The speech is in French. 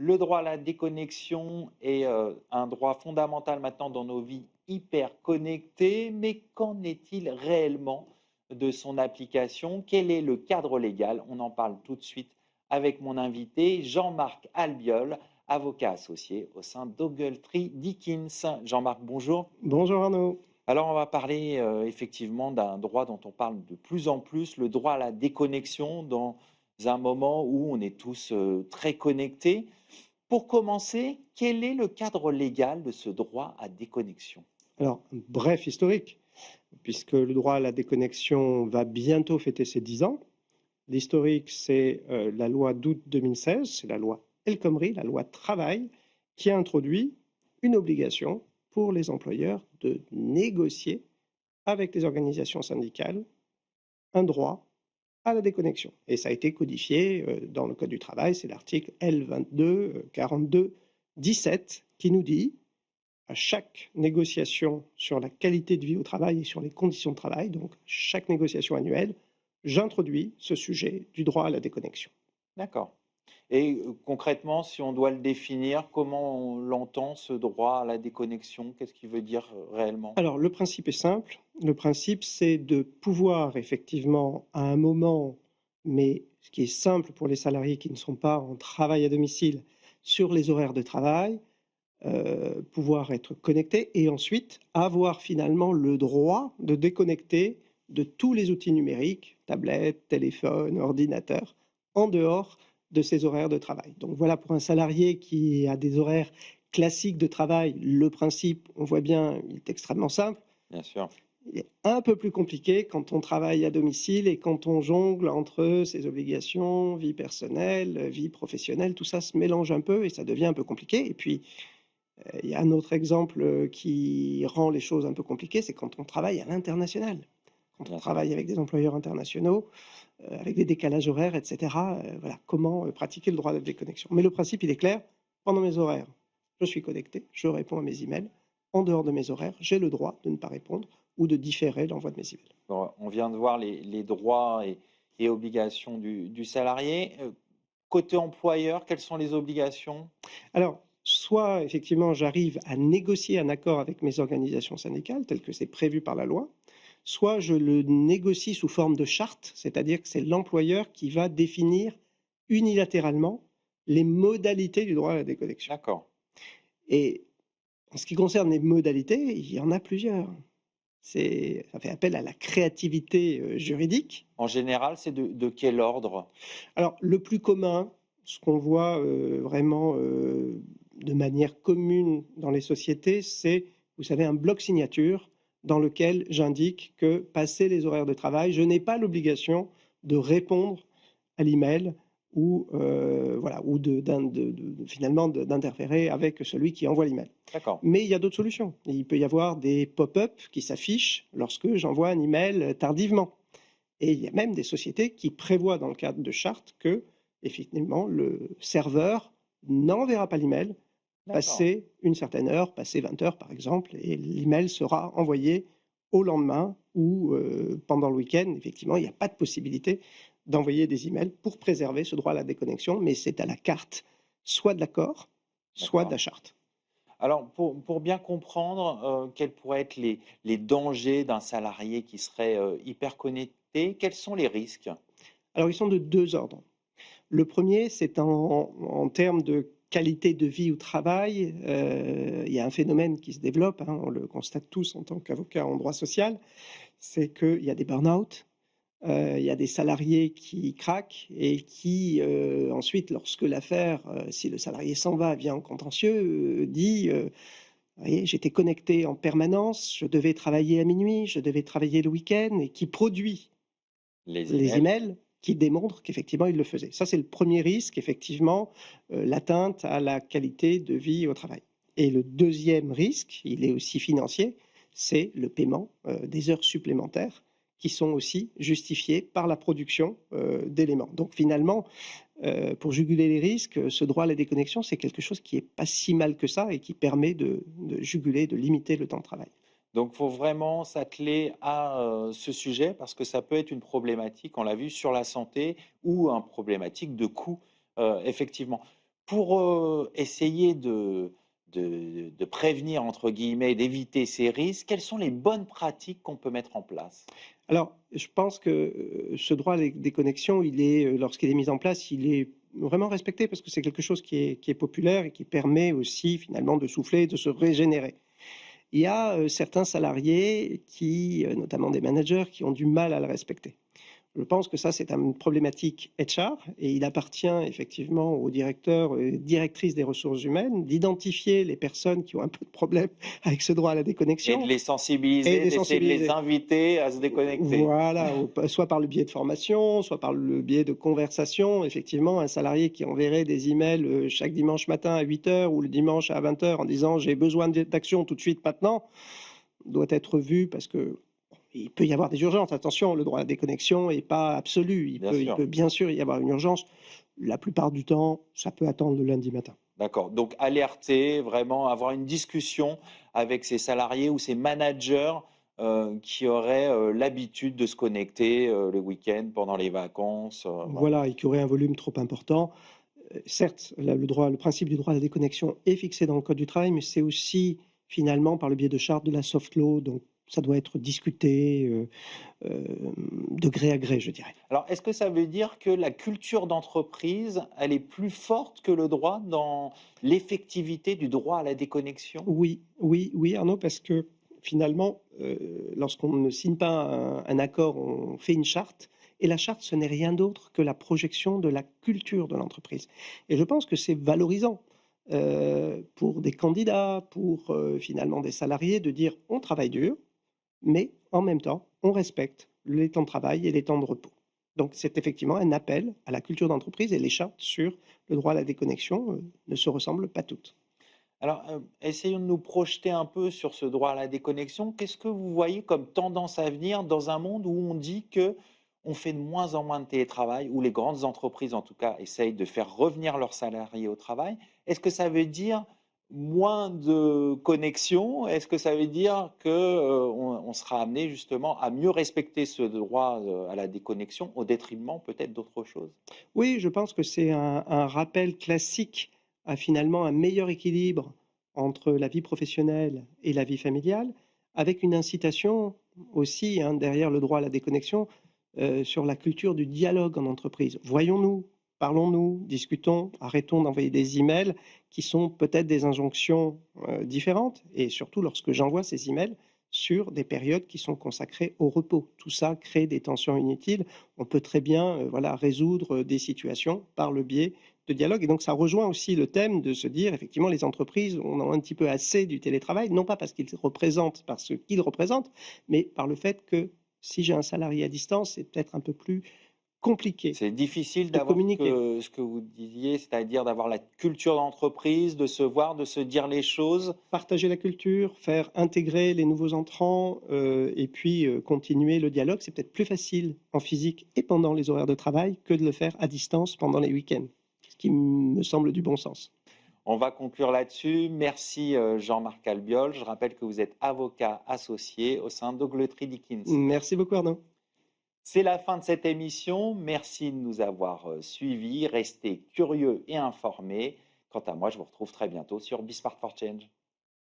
Le droit à la déconnexion est un droit fondamental maintenant dans nos vies hyper connectées, mais qu'en est-il réellement de son application? Quel est le cadre légal? On en parle tout de suite avec mon invité, Jean-Marc Albiol, avocat associé au sein d'Ogletree Dickens. Jean-Marc, bonjour. Bonjour Arnaud. Alors, on va parler effectivement d'un droit dont on parle de plus en plus, le droit à la déconnexion, dans un moment où on est tous très connectés. Pour commencer, quel est le cadre légal de ce droit à déconnexion? Alors, bref historique, puisque le droit à la déconnexion va bientôt fêter ses 10 ans. L'historique, c'est la loi d'août 2016, c'est la loi El Khomri, la loi travail, qui a introduit une obligation pour les employeurs de négocier avec les organisations syndicales un droit à la déconnexion. Et ça a été codifié dans le Code du travail, c'est l'article L22 42 17 qui nous dit à chaque négociation sur la qualité de vie au travail et sur les conditions de travail, donc chaque négociation annuelle, j'introduis ce sujet du droit à la déconnexion. D'accord. Et concrètement, si on doit le définir, comment on l'entend, ce droit à la déconnexion? Qu'est-ce qu'il veut dire réellement? Alors, le principe est simple. Le principe, c'est de pouvoir effectivement, à un moment, mais ce qui est simple pour les salariés qui ne sont pas en travail à domicile, sur les horaires de travail, pouvoir être connecté et ensuite avoir finalement le droit de déconnecter de tous les outils numériques, tablettes, téléphones, ordinateurs, en dehors de ses horaires de travail. Donc voilà, pour un salarié qui a des horaires classiques de travail, le principe, on voit bien, il est extrêmement simple. Bien sûr. Il est un peu plus compliqué quand on travaille à domicile et quand on jongle entre ses obligations, vie personnelle, vie professionnelle, tout ça se mélange un peu et ça devient un peu compliqué. Et puis, il y a un autre exemple qui rend les choses un peu compliquées, c'est quand on travaille à l'international. Quand on Bien sûr. travaille avec des employeurs internationaux, avec des décalages horaires, et cetera, voilà, comment, pratiquer le droit de déconnexion. Mais le principe, il est clair, pendant mes horaires, je suis connecté, je réponds à mes emails. En dehors de mes horaires, j'ai le droit de ne pas répondre ou de différer l'envoi de mes emails. Bon, on vient de voir les droits et obligations du salarié. Côté employeur, quelles sont les obligations? Alors, soit effectivement, j'arrive à négocier un accord avec mes organisations syndicales, tel que c'est prévu par la loi, soit je le négocie sous forme de charte, c'est-à-dire que c'est l'employeur qui va définir unilatéralement les modalités du droit à la déconnexion. D'accord. Et en ce qui concerne les modalités, il y en a plusieurs. Ça fait appel à la créativité juridique. En général, c'est de quel ordre? Alors, le plus commun, ce qu'on voit vraiment de manière commune dans les sociétés, c'est, vous savez, un bloc signature dans lequel j'indique que, passé les horaires de travail, je n'ai pas l'obligation de répondre à l'email ou, voilà, ou finalement d'interférer avec celui qui envoie l'email. D'accord. Mais il y a d'autres solutions. Il peut y avoir des pop-up qui s'affichent lorsque j'envoie un email tardivement. Et il y a même des sociétés qui prévoient dans le cadre de chartes que, effectivement, le serveur n'enverra pas l'email D'accord. passé une certaine heure, passé 20 heures par exemple, et l'email sera envoyé au lendemain ou pendant le week-end. Effectivement, il n'y a pas de possibilité d'envoyer des emails pour préserver ce droit à la déconnexion, mais c'est à la carte soit de l'accord, soit de D'accord. la charte. Alors, pour bien comprendre, quels pourraient être les dangers d'un salarié qui serait hyper connecté, quels sont les risques? Alors, ils sont de deux ordres. Le premier, c'est en termes de qualité de vie au travail. Il y a un phénomène qui se développe, hein, on le constate tous en tant qu'avocat en droit social, c'est qu'il y a des burn-out, il y a des salariés qui craquent et qui, ensuite, lorsque l'affaire, si le salarié s'en va, vient en contentieux, dit, «Vous voyez, j'étais connecté en permanence, je devais travailler à minuit, je devais travailler le week-end» et qui produit Les les emails? emails qui démontrent qu'effectivement il le faisait. Ça, c'est le premier risque, effectivement, l'atteinte à la qualité de vie au travail. Et le deuxième risque, il est aussi financier, c'est le paiement des heures supplémentaires qui sont aussi justifiées par la production d'éléments. Donc finalement, pour juguler les risques, ce droit à la déconnexion, c'est quelque chose qui est pas si mal que ça et qui permet de juguler, de limiter le temps de travail. Donc, il faut vraiment s'atteler à ce sujet parce que ça peut être une problématique, on l'a vu, sur la santé ou un problématique de coût, effectivement. Pour, essayer de «prévenir» entre guillemets, d'éviter ces risques, quelles sont les bonnes pratiques qu'on peut mettre en place? Alors, je pense que, ce droit à la déconnexion, il est, lorsqu'il est mis en place, il est vraiment respecté parce que c'est quelque chose qui est populaire et qui permet aussi finalement de souffler, de se régénérer. Il y a, certains salariés qui, notamment des managers, qui ont du mal à le respecter. Je pense que ça, c'est une problématique HR et il appartient effectivement aux directeurs et directrices des ressources humaines d'identifier les personnes qui ont un peu de problème avec ce droit à la Et de déconnexion les et sensibiliser, de les d'essayer de les sensibiliser. inviter à se déconnecter. Voilà, soit par le biais de formation, soit par le biais de conversation. Effectivement, un salarié qui enverrait des emails chaque dimanche matin à 8 heures ou le dimanche à 20 heures en disant j'ai besoin d'action tout de suite maintenant, doit être vu parce que il peut y avoir des urgences. Attention, le droit à la déconnexion n'est pas absolu. Bien Il sûr. peut bien sûr y avoir une urgence. La plupart du temps, ça peut attendre le lundi matin. D'accord, donc alerter, vraiment avoir une discussion avec ses salariés ou ses managers, qui auraient, l'habitude de se connecter, le week-end, pendant les vacances, voilà. Voilà, et qui aurait un volume trop important. Certes, le principe du droit à la déconnexion est fixé dans le code du travail, mais c'est aussi finalement par le biais de chartes de la soft law, donc ça doit être discuté de gré à gré, je dirais. Alors, est-ce que ça veut dire que la culture d'entreprise, elle est plus forte que le droit dans l'effectivité du droit à la déconnexion? Oui, oui, oui, Arnaud, parce que finalement, lorsqu'on ne signe pas un accord, on fait une charte. Et la charte, ce n'est rien d'autre que la projection de la culture de l'entreprise. Et je pense que c'est valorisant pour des candidats, pour finalement des salariés, de dire on travaille dur, mais en même temps, on respecte les temps de travail et les temps de repos. Donc c'est effectivement un appel à la culture d'entreprise et les chartes sur le droit à la déconnexion ne se ressemblent pas toutes. Alors, essayons de nous projeter un peu sur ce droit à la déconnexion. Qu'est-ce que vous voyez comme tendance à venir dans un monde où on dit que on fait de moins en moins de télétravail, où les grandes entreprises, en tout cas, essayent de faire revenir leurs salariés au travail? Est-ce que ça veut dire moins de connexion? Est-ce que ça veut dire que, on sera amené justement à mieux respecter ce droit, à la déconnexion au détriment peut-être d'autres choses? Oui, je pense que c'est un rappel classique à finalement un meilleur équilibre entre la vie professionnelle et la vie familiale, avec une incitation aussi, hein, derrière le droit à la déconnexion, sur la culture du dialogue en entreprise. Voyons-nous, parlons-nous, discutons, arrêtons d'envoyer des emails qui sont peut-être des injonctions différentes, et surtout lorsque j'envoie ces emails sur des périodes qui sont consacrées au repos. Tout ça crée des tensions inutiles. On peut très bien voilà, résoudre des situations par le biais de dialogue. Et donc ça rejoint aussi le thème de se dire, effectivement, les entreprises on en a un petit peu assez du télétravail, non pas parce qu'ils représentent, par ce qu'ils représentent, mais par le fait que si j'ai un salarié à distance, c'est peut-être un peu plus compliqué C'est difficile de d'avoir communiquer. ce que vous disiez, c'est-à-dire d'avoir la culture d'entreprise, de se voir, de se dire les choses. Partager la culture, faire intégrer les nouveaux entrants et puis continuer le dialogue, c'est peut-être plus facile en physique et pendant les horaires de travail que de le faire à distance pendant les week-ends, ce qui me semble du bon sens. On va conclure là-dessus. Merci, Jean-Marc Albiol. Je rappelle que vous êtes avocat associé au sein d'Ogletree Dickens. Merci beaucoup Arnaud. C'est la fin de cette émission. Merci de nous avoir, suivis. Restez curieux et informés. Quant à moi, je vous retrouve très bientôt sur Be Smart for Change.